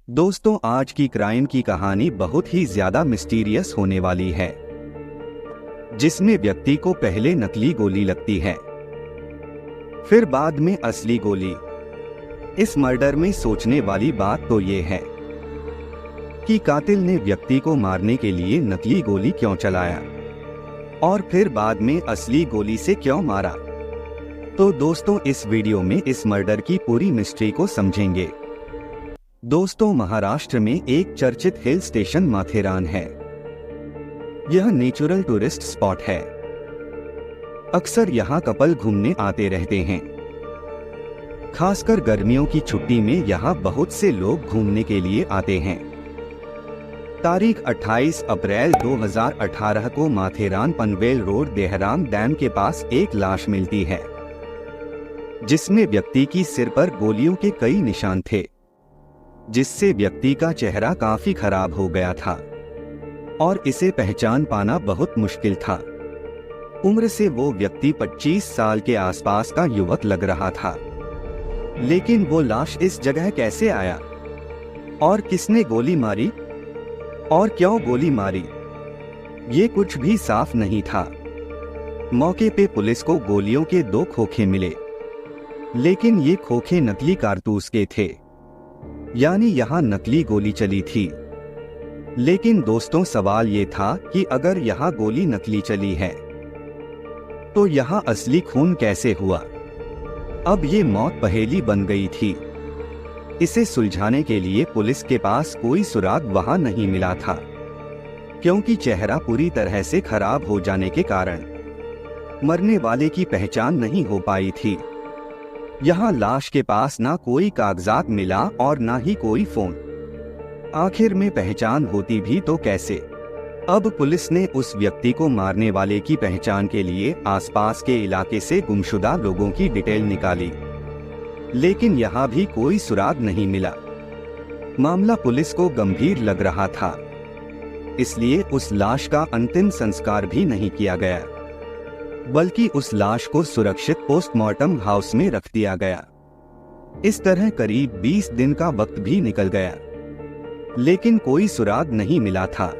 दोस्तों, आज की क्राइम की कहानी बहुत ही ज्यादा मिस्टीरियस होने वाली है, जिसमें व्यक्ति को पहले नकली गोली लगती है, फिर बाद में असली गोली। इस मर्डर में सोचने वाली बात तो ये है कि कातिल ने व्यक्ति को मारने के लिए नकली गोली क्यों चलाया और फिर बाद में असली गोली से क्यों मारा। तो दोस्तों, इस वीडियो में इस मर्डर की पूरी मिस्ट्री को समझेंगे। दोस्तों, महाराष्ट्र में एक चर्चित हिल स्टेशन माथेरान है। यह नेचुरल टूरिस्ट स्पॉट है। अक्सर यहाँ कपल घूमने आते रहते हैं। खासकर गर्मियों की छुट्टी में यहाँ बहुत से लोग घूमने के लिए आते हैं। तारीख 28 अप्रैल 2018 को माथेरान पनवेल रोड देहराम डैम के पास एक लाश मिलती है, जिसमें व्यक्ति की सिर पर गोलियों के कई निशान थे, जिससे व्यक्ति का चेहरा काफी खराब हो गया था और इसे पहचान पाना बहुत मुश्किल था। उम्र से वो व्यक्ति 25 साल के आसपास का युवक लग रहा था, लेकिन वो लाश इस जगह कैसे आया और किसने गोली मारी और क्यों गोली मारी, ये कुछ भी साफ नहीं था। मौके पे पुलिस को गोलियों के 2 खोखे मिले, लेकिन ये खोखे नकली कारतूस के थे, यानी यहाँ नकली गोली चली थी। लेकिन दोस्तों, सवाल ये था कि अगर यहाँ गोली नकली चली है तो यहाँ असली खून कैसे हुआ। अब ये मौत पहेली बन गई थी। इसे सुलझाने के लिए पुलिस के पास कोई सुराग वहां नहीं मिला था, क्योंकि चेहरा पूरी तरह से खराब हो जाने के कारण मरने वाले की पहचान नहीं हो पाई थी। यहाँ लाश के पास ना कोई कागजात मिला और ना ही कोई फोन। आखिर में पहचान होती भी तो कैसे। अब पुलिस ने उस व्यक्ति को मारने वाले की पहचान के लिए आसपास के इलाके से गुमशुदा लोगों की डिटेल निकाली, लेकिन यहाँ भी कोई सुराग नहीं मिला। मामला पुलिस को गंभीर लग रहा था, इसलिए उस लाश का अंतिम संस्कार भी नहीं किया गया, बल्कि उस लाश को सुरक्षित पोस्टमार्टम हाउस में रख दिया गया। इस तरह करीब 20 दिन का वक्त भी निकल गया, लेकिन कोई सुराग नहीं मिला था।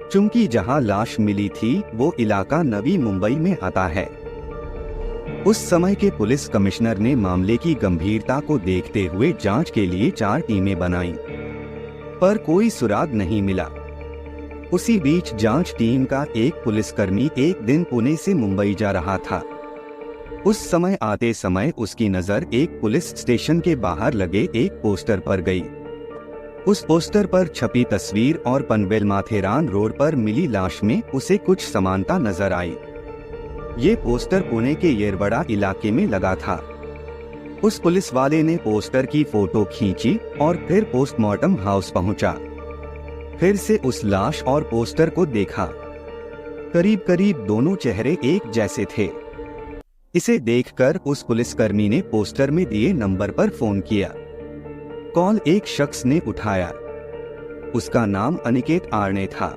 चूंकि जहां लाश मिली थी वो इलाका नवी मुंबई में आता है। उस समय के पुलिस कमिश्नर ने मामले की गंभीरता को देखते हुए जांच के लिए 4 टीमें बनाईं, पर कोई सुराग नहीं मिला। उसी बीच जांच टीम का एक पुलिसकर्मी एक दिन पुणे से मुंबई जा रहा था। उस समय आते समय उसकी नजर एक पुलिस स्टेशन के बाहर लगे एक पोस्टर पर गई। उस पोस्टर पर छपी तस्वीर और पनवेल माथेरान रोड पर मिली लाश में उसे कुछ समानता नजर आई। ये पोस्टर पुणे के येरवड़ा इलाके में लगा था। उस पुलिस वाले ने पोस्टर की फोटो खींची और फिर पोस्टमार्टम हाउस पहुंचा। फिर से उस लाश और पोस्टर को देखा। करीब करीब दोनों चेहरे एक जैसे थे। इसे देखकर उस पुलिसकर्मी ने पोस्टर में दिए नंबर पर फोन किया। कॉल एक शख्स ने उठाया। उसका नाम अनिकेत आर्णे था।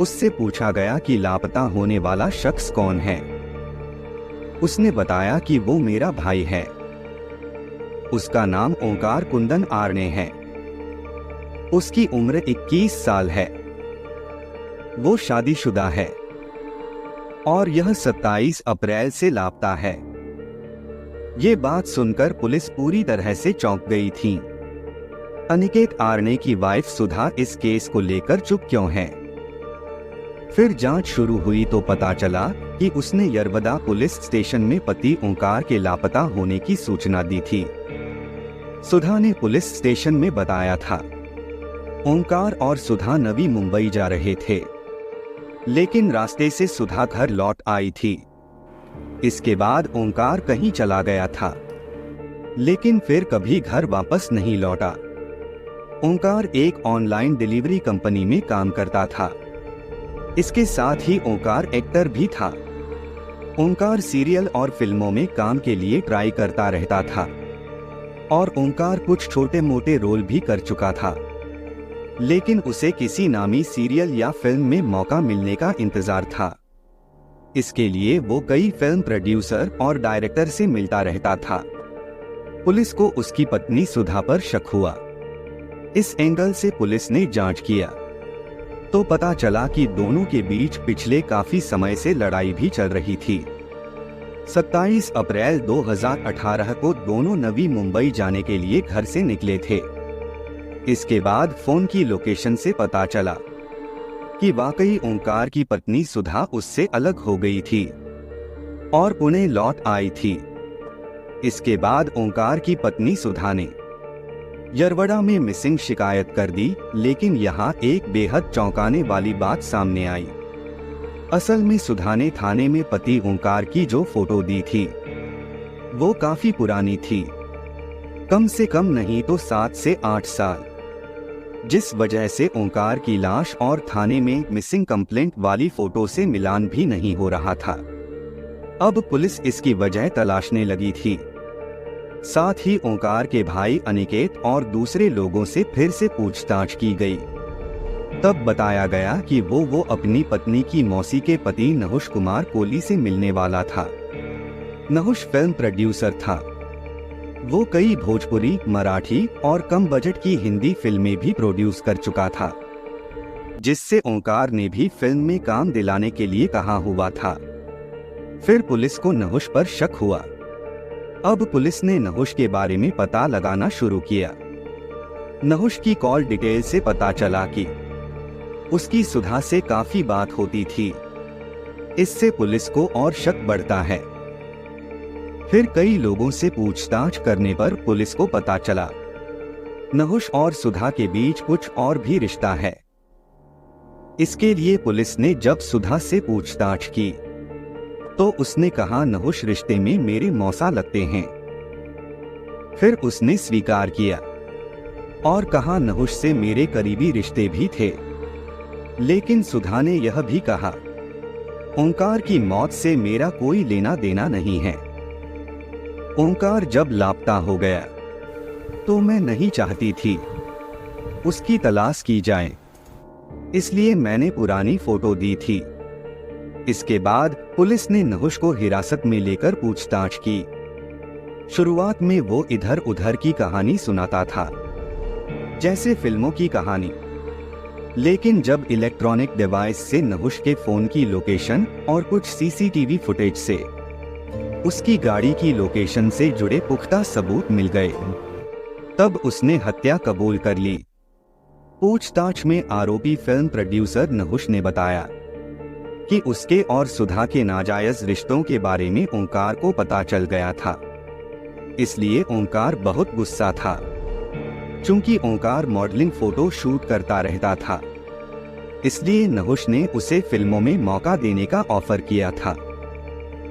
उससे पूछा गया कि लापता होने वाला शख्स कौन है। उसने बताया कि वो मेरा भाई है। उसका नाम ओंकार कुंदन आर्णे है। उसकी उम्र 21 साल है। वो शादीशुदा है और यह 27 अप्रैल से लापता है। ये बात सुनकर पुलिस पूरी तरह से चौंक गई थी। अनिकेत आर्णे की वाइफ सुधा इस केस को लेकर चुप क्यों है। फिर जांच शुरू हुई तो पता चला कि उसने येरवड़ा पुलिस स्टेशन में पति ओंकार के लापता होने की सूचना दी थी। सुधा ने पुलिस स्टेशन में बताया था। ओंकार और सुधा नवी मुंबई जा रहे थे, लेकिन रास्ते से सुधा घर लौट आई थी। इसके बाद ओंकार कहीं चला गया था, लेकिन फिर कभी घर वापस नहीं लौटा। ओंकार एक ऑनलाइन डिलीवरी कंपनी में काम करता था। इसके साथ ही ओंकार एक्टर भी था। ओंकार सीरियल और फिल्मों में काम के लिए ट्राई करता रहता था और ओंकार कुछ छोटे मोटे रोल भी कर चुका था, लेकिन उसे किसी नामी सीरियल या फिल्म में मौका मिलने का इंतजार था। इसके लिए वो कई फिल्म प्रोड्यूसर और डायरेक्टर से मिलता रहता था। पुलिस को उसकी पत्नी सुधा पर शक हुआ। इस एंगल से पुलिस ने जांच किया तो पता चला कि दोनों के बीच पिछले काफी समय से लड़ाई भी चल रही थी। 27 अप्रैल 2018 को दोनों नवी मुंबई जाने के लिए घर से निकले थे। इसके बाद फोन की लोकेशन से पता चला कि वाकई ओंकार की पत्नी सुधा उससे अलग हो गई थी और पुणे लौट आई थी। इसके बाद ओंकार की पत्नी सुधा ने यरवड़ा में मिसिंग शिकायत कर दी, लेकिन यहाँ एक बेहद चौंकाने वाली बात सामने आई। असल में सुधा ने थाने में पति ओंकार की जो फोटो दी थी वो काफी पुरानी थी, कम से कम नहीं तो 7 से 8 साल, जिस वजह से ओंकार की लाश और थाने में मिसिंग कंप्लेंट वाली फोटो से मिलान भी नहीं हो रहा था। अब पुलिस इसकी वजह तलाशने लगी थी। साथ ही ओंकार के भाई अनिकेत और दूसरे लोगों से फिर से पूछताछ की गई। तब बताया गया कि वो अपनी पत्नी की मौसी के पति नहुष कुमार कोहली से मिलने वाला था। नहुष फिल्म प्रोड्यूसर था। वो कई भोजपुरी, मराठी और कम बजट की हिंदी फिल्में भी प्रोड्यूस कर चुका था, जिससे ओंकार ने भी फिल्म में काम दिलाने के लिए कहा हुआ था। फिर पुलिस को नहुष पर शक हुआ। अब पुलिस ने नहुष के बारे में पता लगाना शुरू किया। नहुष की कॉल डिटेल से पता चला कि उसकी सुधा से काफी बात होती थी। इससे पुलिस को और शक बढ़ता है। फिर कई लोगों से पूछताछ करने पर पुलिस को पता चला नहुष और सुधा के बीच कुछ और भी रिश्ता है। इसके लिए पुलिस ने जब सुधा से पूछताछ की तो उसने कहा नहुष रिश्ते में मेरे मौसा लगते हैं। फिर उसने स्वीकार किया और कहा नहुष से मेरे करीबी रिश्ते भी थे। लेकिन सुधा ने यह भी कहा ओंकार की मौत से मेरा कोई लेना देना नहीं है। ओंकार जब लापता हो गया तो मैं नहीं चाहती थी उसकी तलाश की जाए, इसलिए मैंने पुरानी फोटो दी थी। इसके बाद पुलिस ने नहुष को हिरासत में लेकर पूछताछ की। शुरुआत में वो इधर उधर की कहानी सुनाता था, जैसे फिल्मों की कहानी। लेकिन जब इलेक्ट्रॉनिक डिवाइस से नहुष के फोन की लोकेशन और कुछ सीसीटीवी फुटेज से उसकी गाड़ी की लोकेशन से जुड़े पुख्ता सबूत मिल गए, तब उसने हत्या कबूल कर ली। पूछताछ में आरोपी फिल्म प्रोड्यूसर नहुष ने बताया कि उसके और सुधा के नाजायज रिश्तों के बारे में ओंकार को पता चल गया था। इसलिए ओंकार बहुत गुस्सा था। चूंकि ओंकार मॉडलिंग फोटो शूट करता रहता था, इसलिए नहुष ने उसे फिल्मों में मौका देने का ऑफर किया था।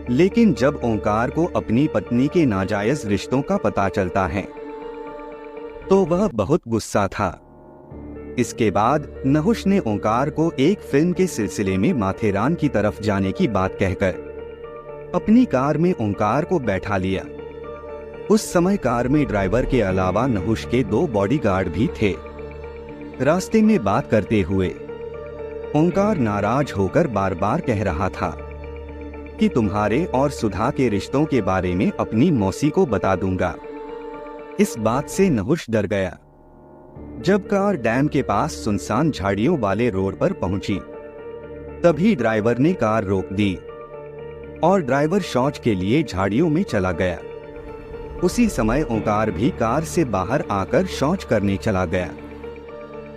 लेकिन जब ओंकार को अपनी पत्नी के नाजायज रिश्तों का पता चलता है तो वह बहुत गुस्सा था। इसके बाद नहुष ने ओंकार को एक फिल्म के सिलसिले में माथेरान की तरफ जाने की बात कहकर अपनी कार में ओंकार को बैठा लिया। उस समय कार में ड्राइवर के अलावा नहुष के 2 बॉडीगार्ड भी थे। रास्ते में बात करते हुए ओंकार नाराज होकर बार बार कह रहा था कि तुम्हारे और सुधा के रिश्तों के बारे में अपनी मौसी को बता दूंगा। इस बात से नहुष डर गया। जब कार डैम के पास सुनसान झाड़ियों वाले रोड पर पहुंची, तभी ड्राइवर ने कार रोक दी और ड्राइवर शौच के लिए झाड़ियों में चला गया। उसी समय ओंकार भी कार से बाहर आकर शौच करने चला गया।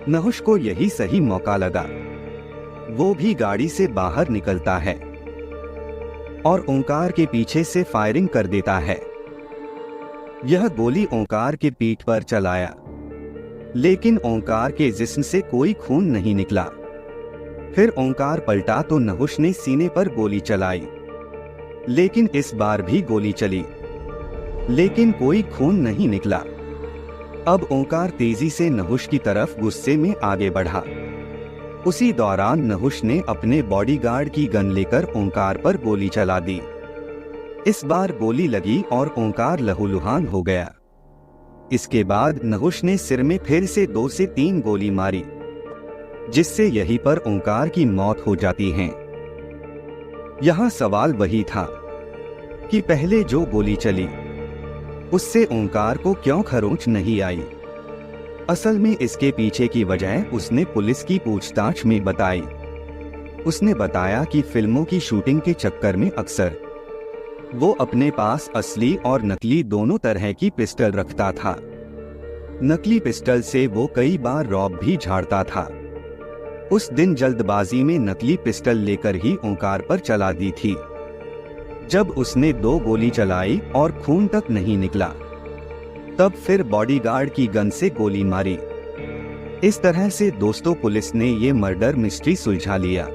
नहुष को यही सही मौका लगा। वो भी गाड़ी से बाहर निकलता है और ओंकार के पीछे से फायरिंग कर देता है। यह गोली ओंकार के पीठ पर चलाया, लेकिन ओंकार के जिस्म से कोई खून नहीं निकला। फिर ओंकार पलटा तो नहुष ने सीने पर गोली चलाई, लेकिन इस बार भी गोली चली, लेकिन कोई खून नहीं निकला। अब ओंकार तेजी से नहुष की तरफ गुस्से में आगे बढ़ा। उसी दौरान नहुष ने अपने बॉडीगार्ड की गन लेकर ओंकार पर गोली चला दी। इस बार गोली लगी और ओंकार लहूलुहान हो गया। इसके बाद नहुष ने सिर में फिर से 2 से 3 गोली मारी, जिससे यहीं पर ओंकार की मौत हो जाती है। यहाँ सवाल वही था कि पहले जो गोली चली उससे ओंकार को क्यों खरोंच नहीं आई। असल में इसके पीछे की वजह उसने पुलिस की पूछताछ में बताई। उसने बताया कि फिल्मों की शूटिंग के चक्कर में अक्सर वो अपने पास असली और नकली दोनों तरह की पिस्टल रखता था। नकली पिस्टल से वो कई बार रॉब भी झाड़ता था। उस दिन जल्दबाजी में नकली पिस्टल लेकर ही ओंकार पर चला दी थी। जब उसने 2 गोली चलाई और खून तक नहीं निकला, तब फिर बॉडीगार्ड की गन से गोली मारी। इस तरह से दोस्तों पुलिस ने ये मर्डर मिस्ट्री सुलझा लिया।